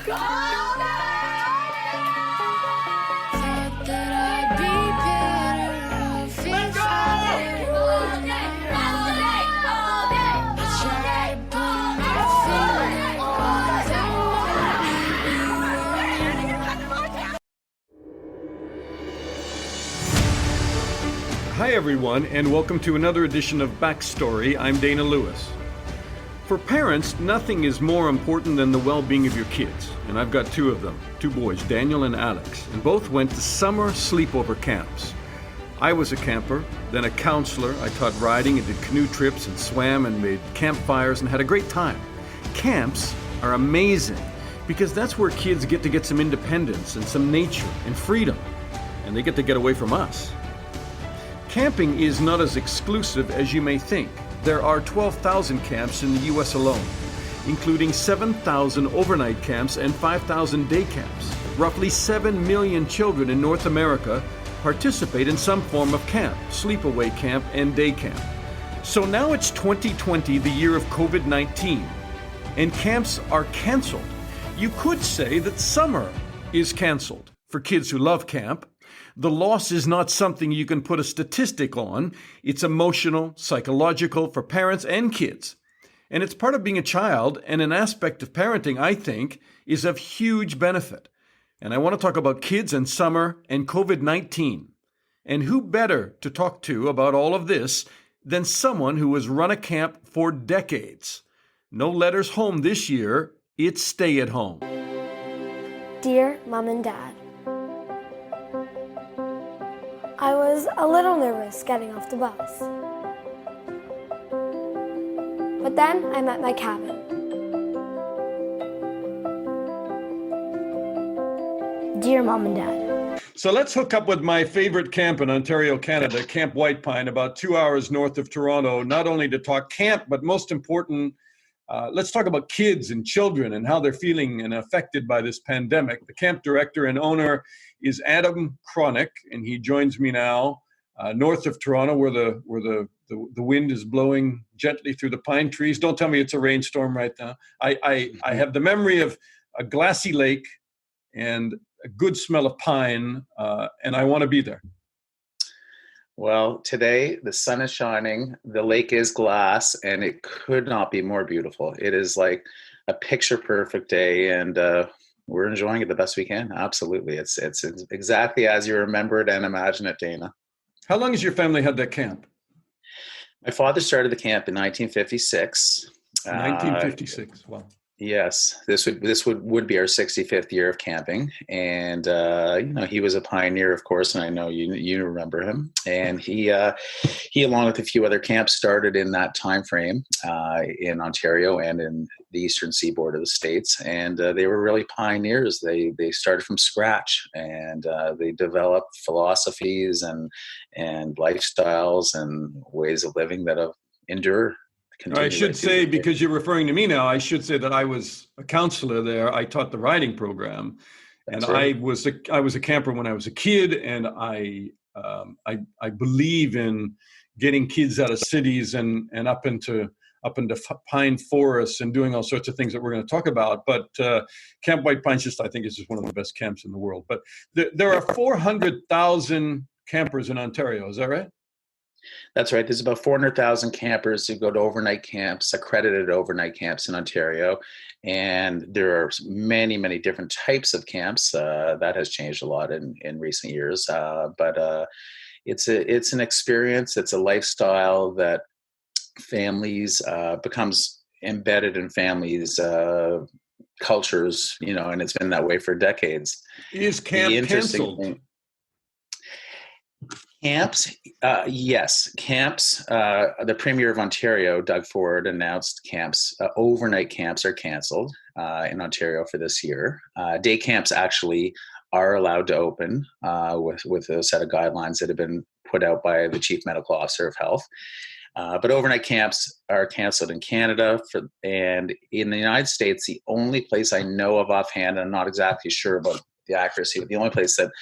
Hi everyone, and welcome to another edition of Backstory. I'm Dana Lewis. For parents, nothing is more important than the well-being of your kids, and I've got two of them, two boys, Daniel and Alex, and both went to summer sleepover camps. I was a camper, then a counselor. I taught riding and did canoe trips and swam and made campfires and had a great time. Camps are amazing because that's where kids get some independence and some nature and freedom, and they get to get away from us. Camping is not as exclusive as you may think. There are 12,000 camps in the U.S. alone, including 7,000 overnight camps and 5,000 day camps. Roughly 7 million children in North America participate in some form of camp, sleepaway camp, and day camp. So now it's 2020, the year of COVID-19, and camps are canceled. You could say that summer is canceled for kids who love camp. The loss is not something you can put a statistic on. It's emotional, psychological for parents and kids. And it's part of being a child, and an aspect of parenting, I think, is of huge benefit. And I want to talk about kids and summer and COVID-19. And who better to talk to about all of this than someone who has run a camp for decades? No letters home this year. It's stay at home. Dear Mom and Dad, I was a little nervous getting off the bus. But then I'm at my cabin. Dear Mom and Dad. So let's hook up with my favorite camp in Ontario, Canada, Camp White Pine, about 2 hours north of Toronto, not only to talk camp, but most important, let's talk about kids and children and how they're feeling and affected by this pandemic. The camp director and owner is Adam Kronick, and he joins me now north of Toronto, where the wind is blowing gently through the pine trees. Don't tell me it's a rainstorm right now. I have the memory of a glassy lake and a good smell of pine, and I want to be there. Well, today the sun is shining, the lake is glass, and it could not be more beautiful. It is like a picture perfect day, and we're enjoying it the best we can. Absolutely. It's exactly as you remember it and imagine it, Dana. How long has your family had that camp? My father started the camp in 1956. 1956, wow. Yes, this would be our 65th year of camping, and he was a pioneer, of course, and I know you remember him. And he along with a few other camps started in that time frame in Ontario and in the eastern seaboard of the States, and they were really pioneers. They started from scratch, and they developed philosophies and lifestyles and ways of living that have endured. I should say, because you're referring to me now, I should say that I was a counselor there. I taught the riding program, and right. I was a camper when I was a kid, and I believe in getting kids out of cities and up into pine forests and doing all sorts of things that we're going to talk about. But Camp White Pine I think is just one of the best camps in the world. But there are 400,000 campers in Ontario. Is that right? That's right. There's about 400,000 campers who go to overnight camps, accredited overnight camps in Ontario. And there are many, many different types of camps. That has changed a lot in recent years. But it's an experience. It's a lifestyle that families becomes embedded in families' cultures, and it's been that way for decades. Is camp canceled? Camps, yes. Camps, the Premier of Ontario, Doug Ford, announced overnight camps are canceled in Ontario for this year. Day camps actually are allowed to open with a set of guidelines that have been put out by the Chief Medical Officer of Health. But overnight camps are canceled in Canada, and in the United States, the only place I know of offhand, and I'm not exactly sure about the accuracy, but the only place that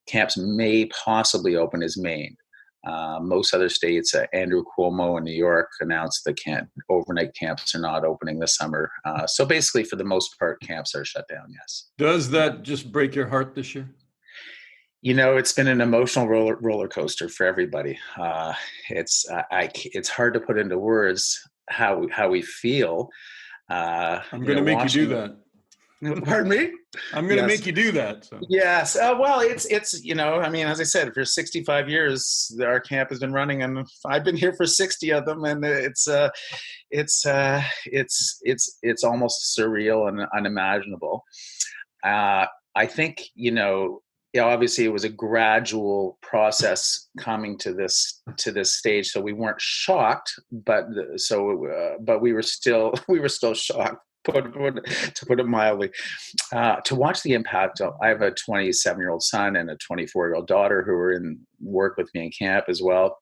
camps may possibly open is Maine. Most other states, Andrew Cuomo in New York announced that overnight camps are not opening this summer. So basically, for the most part, camps are shut down. Yes. Does that just break your heart this year? It's been an emotional roller coaster for everybody. It's hard to put into words how we feel. I'm going to make you do that. Pardon me? I'm going to make you do that. So. Yes. Well, it's as I said, for 65 years, our camp has been running, and I've been here for 60 of them, and it's almost surreal and unimaginable. I think, obviously it was a gradual process coming to this stage, so we weren't shocked, but we were still shocked. To put it mildly, to watch the impact. I have a 27-year-old son and a 24-year-old daughter who are work with me in camp as well.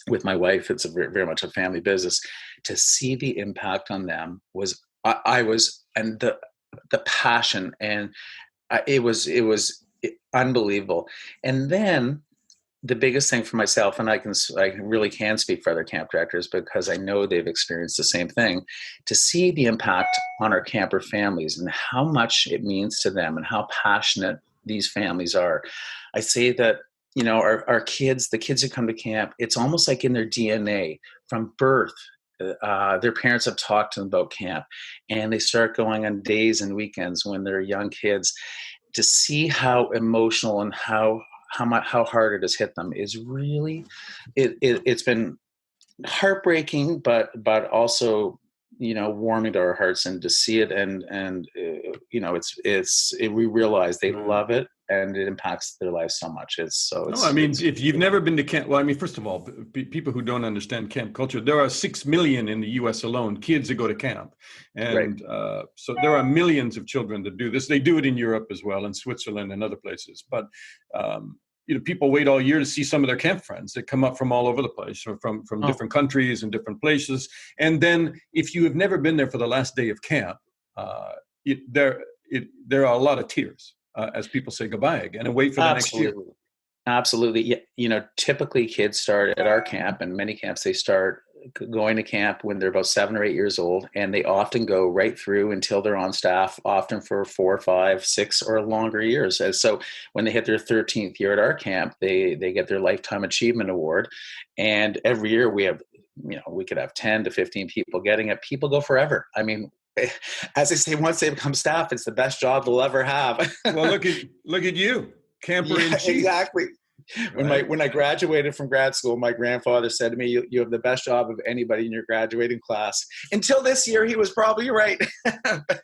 With my wife, it's very much a family business. To see the impact on them was and the passion, and it was unbelievable. And then the biggest thing for myself, and I really can speak for other camp directors because I know they've experienced the same thing, to see the impact on our camper families and how much it means to them and how passionate these families are. I say that, our kids, the kids who come to camp, it's almost like in their DNA from birth. Their parents have talked to them about camp, and they start going on days and weekends when they're young kids. To see how emotional and how hard it has hit them is really, it's been heartbreaking, but also, warming to our hearts, and to see it and we realize they love it and it impacts their lives so much. If you've never been to camp, first of all, people who don't understand camp culture, there are 6 million in the U.S. alone, kids that go to camp. And right. So there are millions of children that do this. They do it in Europe as well, in Switzerland and other places. But, people wait all year to see some of their camp friends that come up from all over the place, or from different countries and different places. And then if you have never been there for the last day of camp, there are a lot of tears. As people say goodbye again and wait for the next year. Absolutely. Yeah. Typically kids start at our camp, and many camps, they start going to camp when they're about 7 or 8 years old, and they often go right through until they're on staff, often for 4, 5, 6 or longer years. And so when they hit their 13th year at our camp, they get their Lifetime Achievement Award. And every year we have, we could have 10 to 15 people getting it. People go forever. As they say, once they become staff, it's the best job they'll ever have. Well, look at you, camper in chief. Exactly. When I graduated from grad school, my grandfather said to me, you have the best job of anybody in your graduating class. Until this year, he was probably right.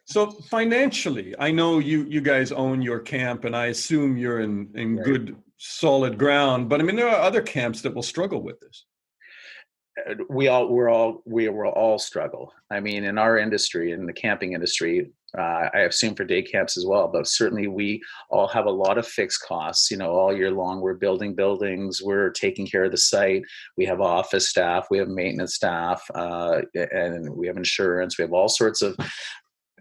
So financially, I know you guys own your camp, and I assume you're in right. Good, solid ground. But there are other camps that will struggle with this. We will all struggle. In our industry, in the camping industry, I assume for day camps as well, but certainly we all have a lot of fixed costs. All year long, we're building buildings, we're taking care of the site. We have office staff, we have maintenance staff, and we have insurance. We have all sorts of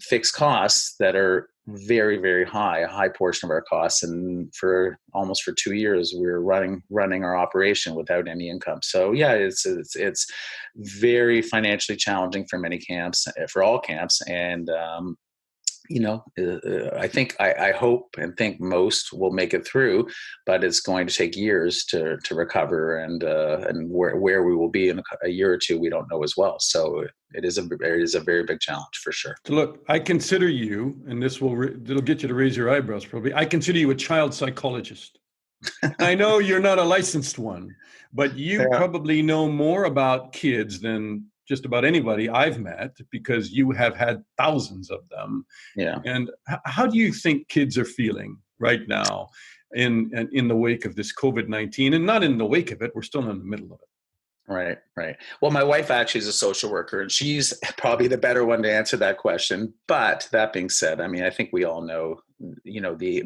fixed costs that are very, very high, a high portion of our costs. And for 2 years, we were running our operation without any income. So yeah, it's very financially challenging for many camps, for all camps. And, I hope and think most will make it through, but it's going to take years to recover, and where we will be in a year or two, we don't know as well. So it is a very big challenge for sure. So look, I consider you, and it'll get you to raise your eyebrows probably, I consider you a child psychologist. I know you're not a licensed one, but you probably know more about kids than just about anybody I've met, because you have had thousands of them. Yeah. And how do you think kids are feeling right now in the wake of this COVID-19? And not in the wake of it, we're still in the middle of it. Right. Well, my wife actually is a social worker, and she's probably the better one to answer that question. But that being said, I think we all know, the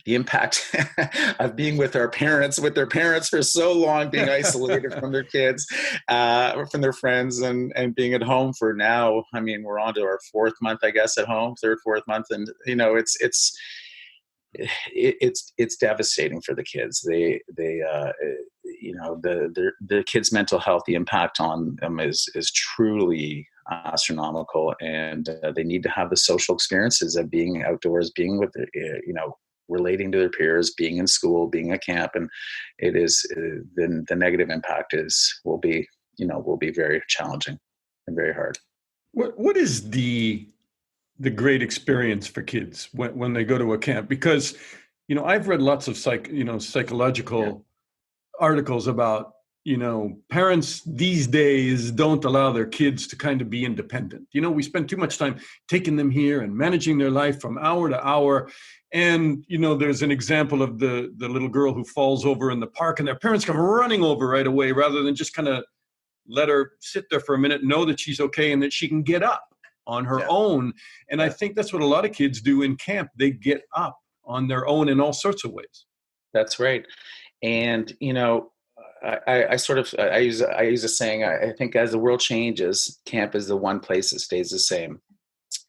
impact of being with their parents for so long, being isolated from their kids, from their friends, and being at home for now. We're on to our 4th month, I guess, at home, 3rd, 4th month, and it's devastating for the kids. the kids' mental health, the impact on them is truly astronomical, and they need to have the social experiences of being outdoors, being with relating to their peers, being in school, being at camp, and it is the negative impact will be very challenging and very hard. What is the great experience for kids when they go to a camp? Because I've read lots of psychological articles about parents these days don't allow their kids to kind of be independent. We spend too much time taking them here and managing their life from hour to hour. And, there's an example of the little girl who falls over in the park, and their parents come running over right away rather than just kind of let her sit there for a minute, know that she's okay and that she can get up on her own. And I think that's what a lot of kids do in camp. They get up on their own in all sorts of ways. That's right. And, I use a saying, I think as the world changes, camp is the one place that stays the same.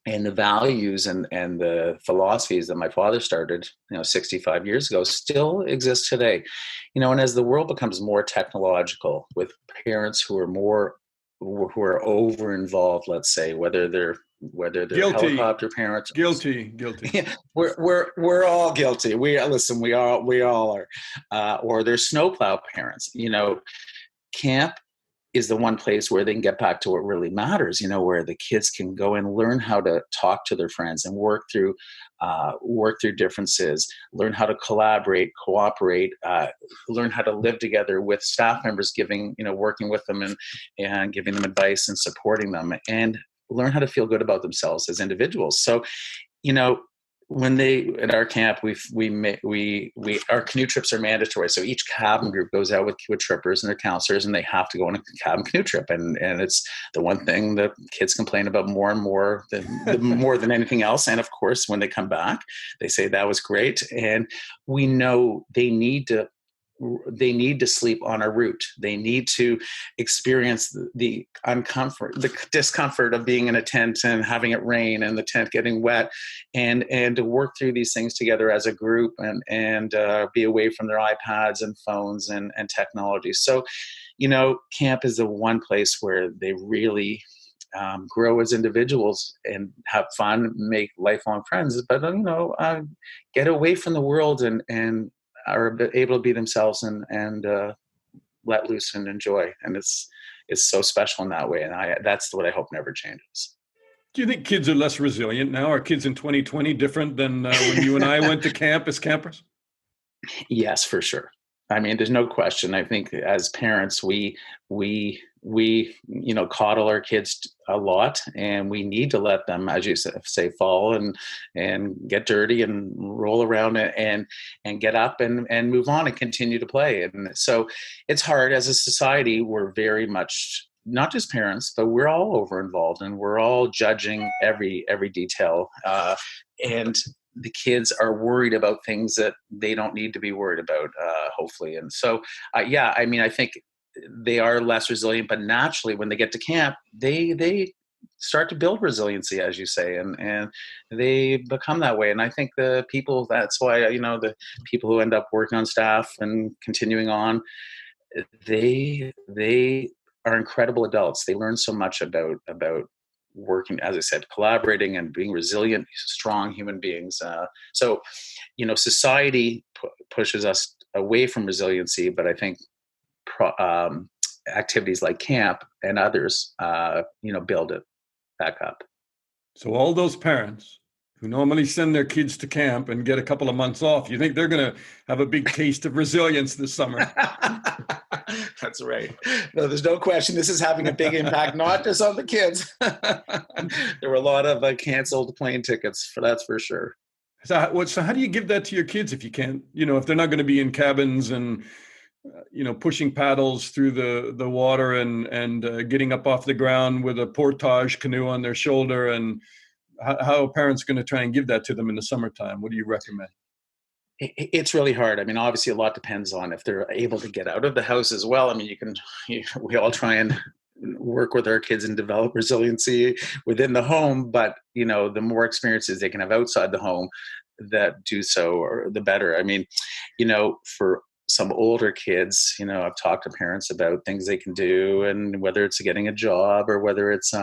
And the values and the philosophies that my father started, 65 years ago still exist today. And as the world becomes more technological, with parents who are over involved, let's say, whether they're Guilty. Helicopter parents. Guilty. We're all guilty. We all are. Or they're snowplow parents. Camp is the one place where they can get back to what really matters, where the kids can go and learn how to talk to their friends and work through differences, learn how to collaborate, cooperate, learn how to live together with staff members, working with them and giving them advice and supporting them, and learn how to feel good about themselves as individuals. So, when they at our camp, our canoe trips are mandatory. So each cabin group goes out with trippers and their counselors, and they have to go on a cabin canoe trip. And it's the one thing that kids complain about more and more than anything else. And of course, when they come back, they say that was great. And we know they need to sleep on a route. They need to experience the discomfort of being in a tent and having it rain and the tent getting wet, and to work through these things together as a group and be away from their iPads and phones and technology. So, camp is the one place where they really grow as individuals and have fun, make lifelong friends, but get away from the world and are able to be themselves and let loose and enjoy. And it's so special in that way. And that's what I hope never changes. Do you think kids are less resilient now? Are kids in 2020 different than when you and I went to camp as campers? Yes, for sure. I mean, there's no question. I think as parents, we coddle our kids a lot, and we need to let them, as you say, fall and get dirty and roll around and get up and move on and continue to play. And so it's hard as a society. We're very much, not just parents, but we're all over involved, and we're all judging every detail. And the kids are worried about things that they don't need to be worried about, hopefully. And so, I think they are less resilient, but naturally when they get to camp, they start to build resiliency, as you say, and they become that way. And I think that's why, the people who end up working on staff and continuing on, they are incredible adults. They learn so much about working, as I said, collaborating and being resilient, strong human beings. So, society pushes us away from resiliency, but I think activities like camp and others, build it back up. So all those parents who normally send their kids to camp and get a couple of months off, you think they're going to have a big taste of resilience this summer? That's right. No, there's no question. This is having a big impact, not just on the kids. There were a lot of canceled plane tickets, that's for sure. So how do you give that to your kids if you can't, if they're not going to be in cabins and, pushing paddles through the water and getting up off the ground with a portage canoe on their shoulder? And how are parents going to try and give that to them in the summertime? What do you recommend? It's really hard. I mean, obviously a lot depends on if they're able to get out of the house as well. I mean, we all try and work with our kids and develop resiliency within the home, but the more experiences they can have outside the home that do so, or the better. I mean, for some older kids, I've talked to parents about things they can do, and whether it's getting a job or whether it's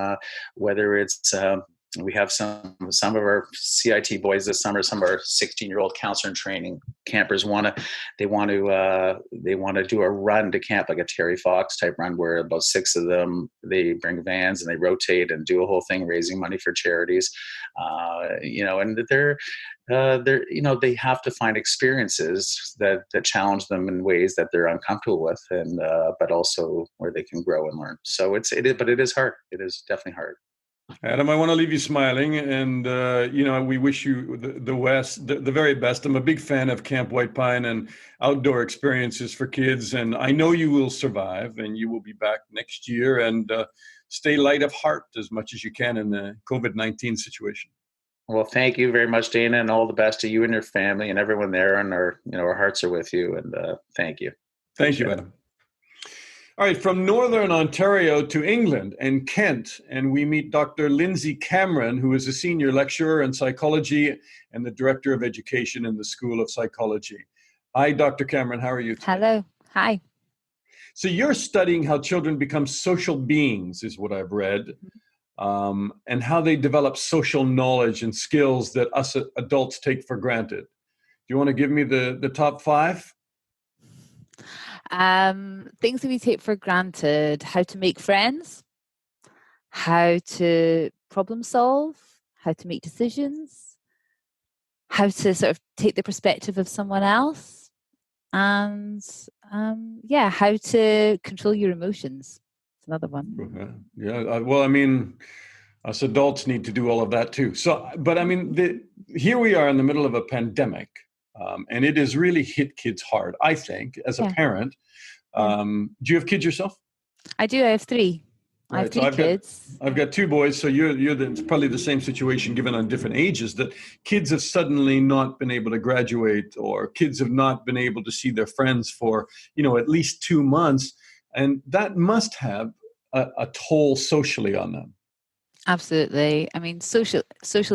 we have some of our CIT boys this summer. Some of our 16-year-old counselor in training campers want to do a run to camp, like a Terry Fox type run, where about 6 of them, they bring vans and they rotate and do a whole thing raising money for charities. And they have to find experiences that challenge them in ways that they're uncomfortable with, and but also where they can grow and learn. So but it is hard. It is definitely hard. Adam, I want to leave you smiling, and we wish you the very best. I'm a big fan of Camp White Pine and outdoor experiences for kids, and I know you will survive, and you will be back next year, and stay light of heart as much as you can in the COVID-19 situation. Well, thank you very much, Dana, and all the best to you and your family and everyone there. And our hearts are with you, and thank you. Thank you, Adam. All right, from Northern Ontario to England and Kent, and we meet Dr. Lindsey Cameron, who is a senior lecturer in psychology and the director of education in the School of Psychology. Hi, Dr. Cameron. How are you today? Hello. Hi. So you're studying how children become social beings, is what I've read, and how they develop social knowledge and skills that us adults take for granted. Do you want to give me the top 5? Things that we take for granted: how to make friends, how to problem solve, how to make decisions, how to sort of take the perspective of someone else, and how to control your emotions. It's another one. Yeah. Well, I mean, us adults need to do all of that too. So, but I mean, here we are in the middle of a pandemic. And it has really hit kids hard, I think, as a parent. Do you have kids yourself? I do. I have 3. I have 3 kids. I've got 2 boys, so it's probably the same situation given on different ages, that kids have suddenly not been able to graduate, or kids have not been able to see their friends for, at least 2 months. And that must have a toll socially on them. Absolutely. I mean, social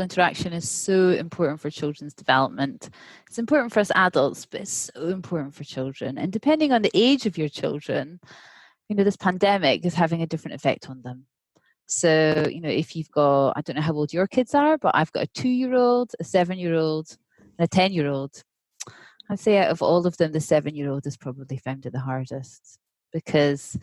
interaction is so important for children's development. It's important for us adults, but it's so important for children. And depending on the age of your children, this pandemic is having a different effect on them. So, if you've got, I don't know how old your kids are, but I've got a 2-year-old, a 7-year-old, and a 10-year-old. I'd say out of all of them, the 7-year-old has probably found it the hardest, because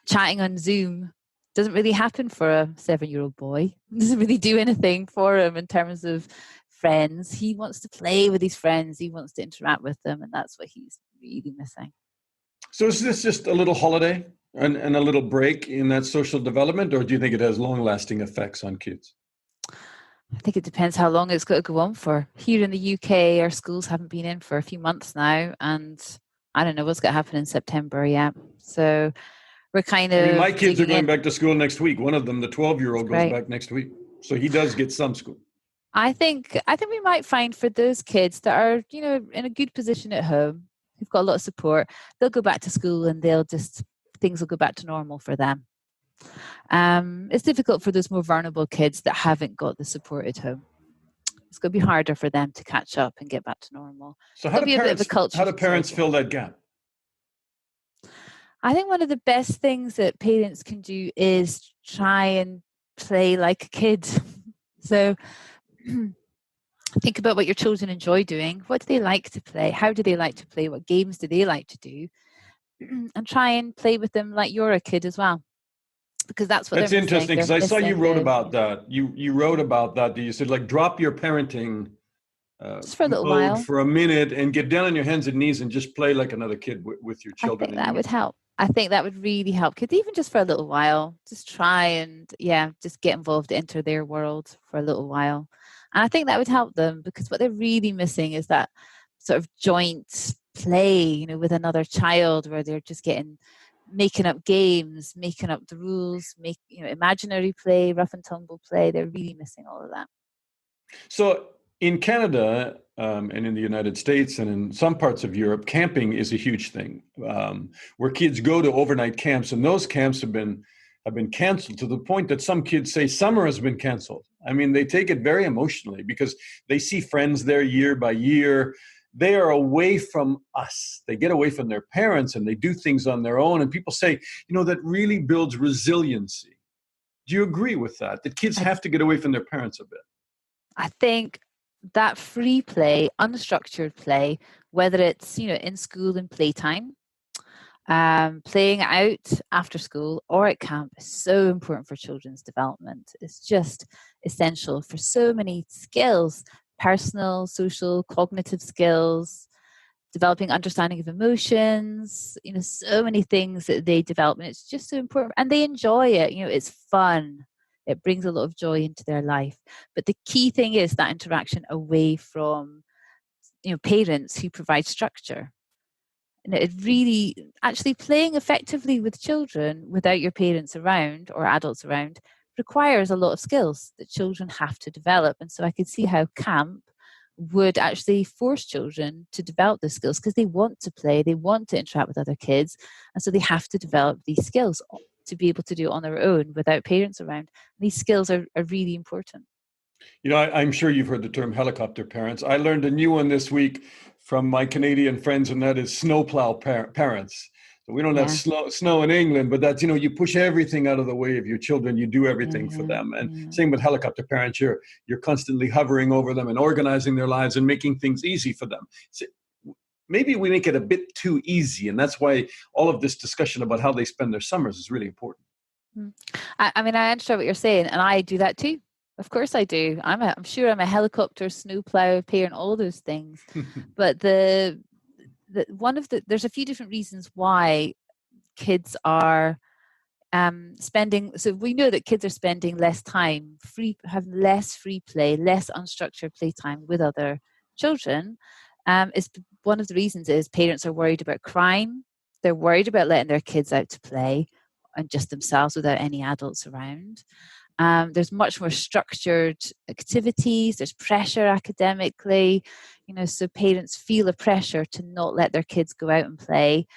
chatting on Zoom doesn't really happen for a 7-year-old boy. It doesn't really do anything for him in terms of friends. He wants to play with his friends. He wants to interact with them, and that's what he's really missing. So is this just a little holiday and a little break in that social development, or do you think it has long-lasting effects on kids? I think it depends how long it's got to go on for. Here in the UK, our schools haven't been in for a few months now, and I don't know what's going to happen in September yet. So we're kind of... my kids are going back to school next week. One of them, the 12-year-old, goes back next week. So he does get some school. I think we might find for those kids that are, in a good position at home, who've got a lot of support, they'll go back to school and things will go back to normal for them. It's difficult for those more vulnerable kids that haven't got the support at home. It's going to be harder for them to catch up and get back to normal. So how do parents fill that gap? I think one of the best things that parents can do is try and play like a kid. So think about what your children enjoy doing. What do they like to play? How do they like to play? What games do they like to do? And try and play with them like you're a kid as well. Because that's what That's interesting, because I saw you wrote about that. You wrote about that. You said, drop your parenting just for a little while, for a minute, and get down on your hands and knees and just play like another kid with your children. I think that would help. I think that would really help kids, even just for a little while. Just try and, just get involved, enter their world for a little while. And I think that would help them, because what they're really missing is that sort of joint play, with another child, where they're just making up games, making up the rules, imaginary play, rough and tumble play. They're really missing all of that. So in Canada and in the United States and in some parts of Europe, camping is a huge thing, where kids go to overnight camps, and those camps have been canceled to the point that some kids say summer has been canceled. I mean, they take it very emotionally because they see friends there year by year. they are away from us. They get away from their parents and they do things on their own. And people say, that really builds resiliency. Do you agree with that? That kids have to get away from their parents a bit? I think that free play, unstructured play, whether it's, in school and playtime, playing out after school or at camp, is so important for children's development. It's just essential for so many skills, personal, social, cognitive skills, developing understanding of emotions, so many things that they develop, and it's just so important. And they enjoy it. It's fun. It brings a lot of joy into their life. But the key thing is that interaction away from, parents who provide structure. And it really, actually playing effectively with children without your parents around or adults around requires a lot of skills that children have to develop. And so I could see how camp would actually force children to develop those skills because they want to play, they want to interact with other kids. And so they have to develop these skills to be able to do it on their own without parents around. These skills are really important. I'm sure you've heard the term helicopter parents. I learned a new one this week from my Canadian friends, and that is snowplow parents. So we don't have snow in England, but that's, you push everything out of the way of your children. You do everything for them. And same with helicopter parents. You're constantly hovering over them and organizing their lives and making things easy for them. So maybe we make it a bit too easy. And that's why all of this discussion about how they spend their summers is really important. I mean, I understand what you're saying, and I do that too. Of course I do. I'm sure I'm a helicopter, snowplow parent, all those things. But there's a few different reasons why kids are spending. So we know that kids are spending less time having less free play, less unstructured playtime with other children. Is one of the reasons is parents are worried about crime. They're worried about letting their kids out to play and just themselves without any adults around. There's much more structured activities. There's pressure academically, so parents feel a pressure to not let their kids go out and play,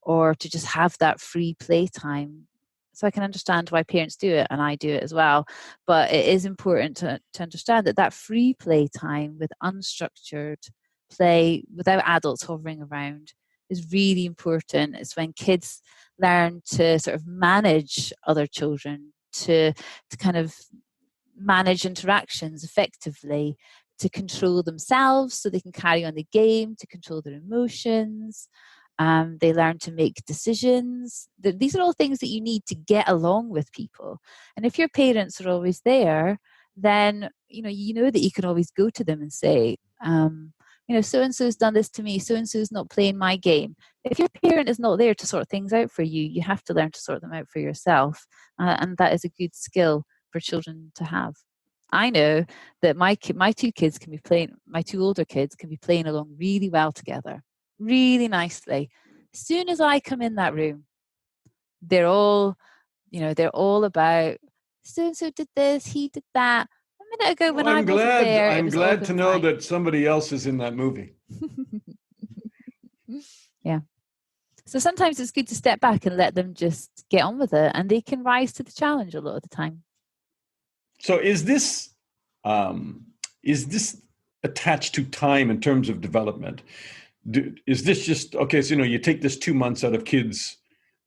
or to just have that free play time. So I can understand why parents do it, and I do it as well. But it is important to understand that free play time with unstructured play without adults hovering around is really important. It's when kids learn to sort of manage other children, to kind of manage interactions effectively, to control themselves so they can carry on the game, to control their emotions. They learn to make decisions. These are all things that you need to get along with people. And if your parents are always there, then you know that you can always go to them and say, so-and-so's done this to me, so-and-so's not playing my game. If your parent is not there to sort things out for you, you have to learn to sort them out for yourself. And that is a good skill for children to have. I know that my two older kids can be playing along really well together, really nicely. As soon as I come in that room, they're all about, so-and-so did this, he did that. A minute ago when I wasn't there, I'm glad to know that somebody else is in that movie. Yeah. So sometimes it's good to step back and let them just get on with it, and they can rise to the challenge a lot of the time. So is this attached to time in terms of development? Is this just, okay, so you take this 2 months out of kids'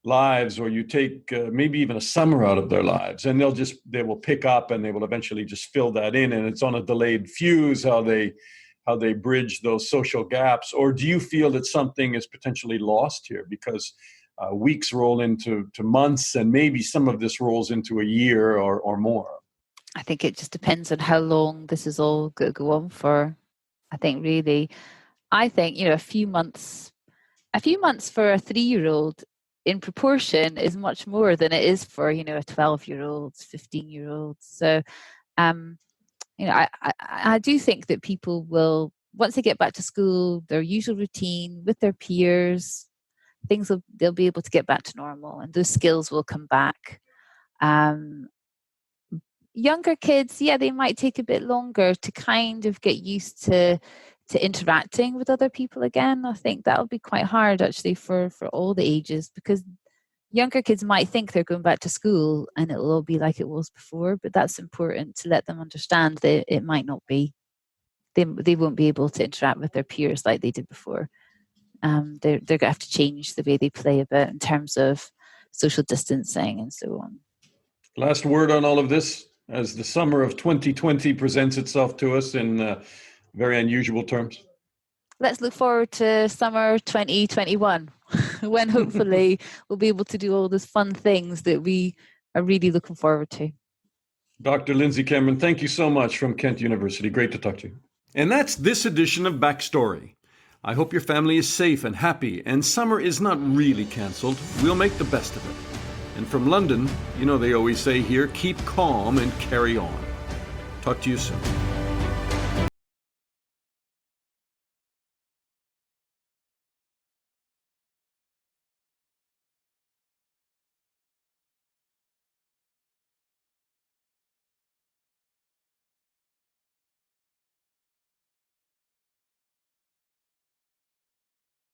lives, or you take maybe even a summer out of their lives, and they will pick up and they will eventually just fill that in, and it's on a delayed fuse how they bridge those social gaps? Or do you feel that something is potentially lost here because weeks roll into months, and maybe some of this rolls into a year or more? I think it just depends on how long this is all going to go on for. I think a few months for a 3-year-old in proportion is much more than it is for, a 12-year-old, 15-year-old. So, I do think that people will, once they get back to school, their usual routine with their peers, they'll be able to get back to normal, and those skills will come back. Younger kids, they might take a bit longer to kind of get used to interacting with other people again. I think that'll be quite hard actually for all the ages, because younger kids might think they're going back to school and it'll all be like it was before, but that's important to let them understand that it might not be. they won't be able to interact with their peers like they did before. They're going to have to change the way they play a bit in terms of social distancing and so on. Last word on all of this, as the summer of 2020 presents itself to us in very unusual terms. Let's look forward to summer 2021, when hopefully we'll be able to do all those fun things that we are really looking forward to. Dr. Lindsey Cameron, thank you so much from Kent University. Great to talk to you. And that's this edition of Backstory. I hope your family is safe and happy, and summer is not really canceled. We'll make the best of it. And from London, you know they always say here, keep calm and carry on. Talk to you soon.